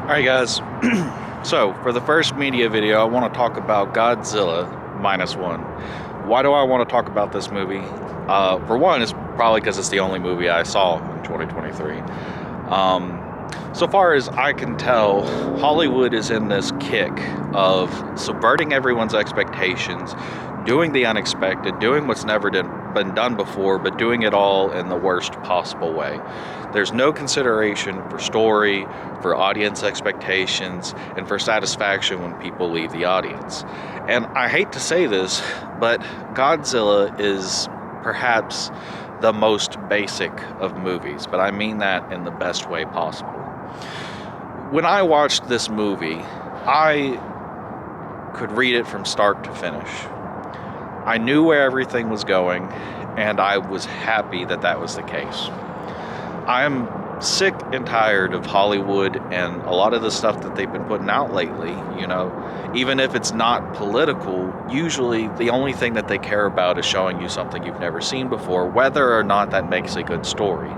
Alright guys, so for the first media video I want to talk about Godzilla minus one. Why do I want to talk about this movie? For one, it's probably because it's the only movie I saw in 2023. So far as I can tell, Hollywood is in this kick of subverting everyone's expectations, doing the unexpected, doing what's never been done before, but doing it all in the worst possible way. There's no consideration for story, for audience expectations, and for satisfaction when people leave the audience. And I hate to say this, but Godzilla is perhaps the most basic of movies, but I mean that in the best way possible. When I watched this movie, I could read it from start to finish. I knew where everything was going, and I was happy that that was the case. I'm sick and tired of Hollywood and a lot of the stuff that they've been putting out lately. Even if it's not political, usually the only thing that they care about is showing you something you've never seen before, whether or not that makes a good story.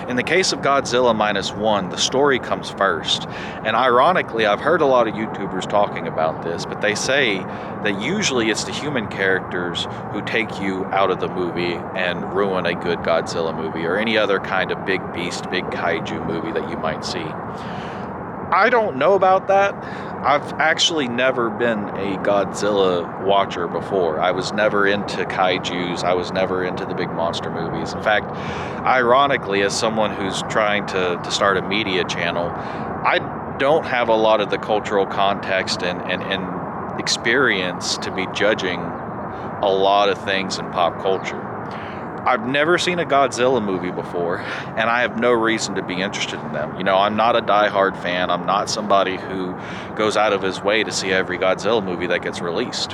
In the case of Godzilla minus one, the story comes first. And ironically, I've heard a lot of YouTubers talking about this, but they say that usually it's the human characters who take you out of the movie and ruin a good Godzilla movie or any other kind of big beast, big kaiju movie that you might see. I don't know about that. I've actually never been a Godzilla watcher before. I was never into kaijus. I was never into the big monster movies. In fact, ironically, as someone who's trying to start a media channel, I don't have a lot of the cultural context and experience to be judging a lot of things in pop culture. I've never seen a Godzilla movie before, and I have no reason to be interested in them. I'm not a diehard fan. I'm not somebody who goes out of his way to see every Godzilla movie that gets released.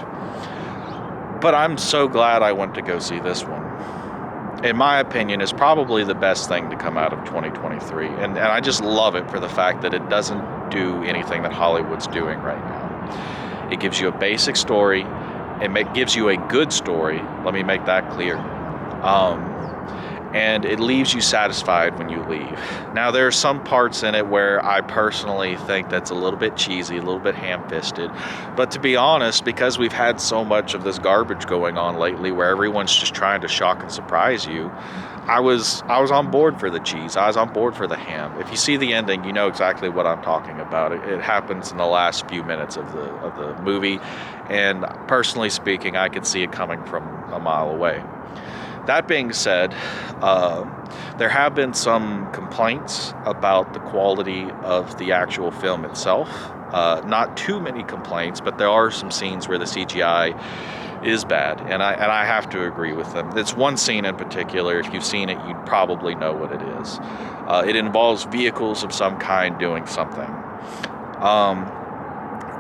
But I'm so glad I went to go see this one. In my opinion, it's probably the best thing to come out of 2023, and I just love it for the fact that it doesn't do anything that Hollywood's doing right now. It gives you a basic story. It gives you a good story. Let me make that clear. And it leaves you satisfied when you leave. Now, there are some parts in it where I personally think that's a little bit cheesy, a little bit ham-fisted. But to be honest, because we've had so much of this garbage going on lately where everyone's just trying to shock and surprise you, I was on board for the cheese. I was on board for the ham. If you see the ending, you know exactly what I'm talking about. It happens in the last few minutes of the movie. And personally speaking, I could see it coming from a mile away. That being said, there have been some complaints about the quality of the actual film itself. Not too many complaints, but there are some scenes where the CGI is bad, and I have to agree with them. It's one scene in particular. If you've seen it, you'd probably know what it is. It involves vehicles of some kind doing something.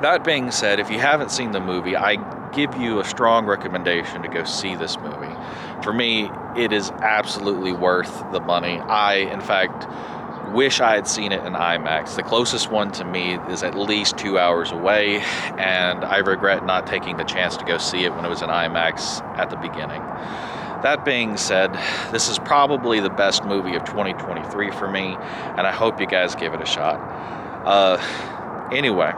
That being said, if you haven't seen the movie, I give you a strong recommendation to go see this movie. For me, it is absolutely worth the money. I, in fact, wish I had seen it in IMAX. The closest one to me is at least 2 hours away, and I regret not taking the chance to go see it when it was in IMAX at the beginning. That being said, this is probably the best movie of 2023 for me, and I hope you guys give it a shot. Anyway,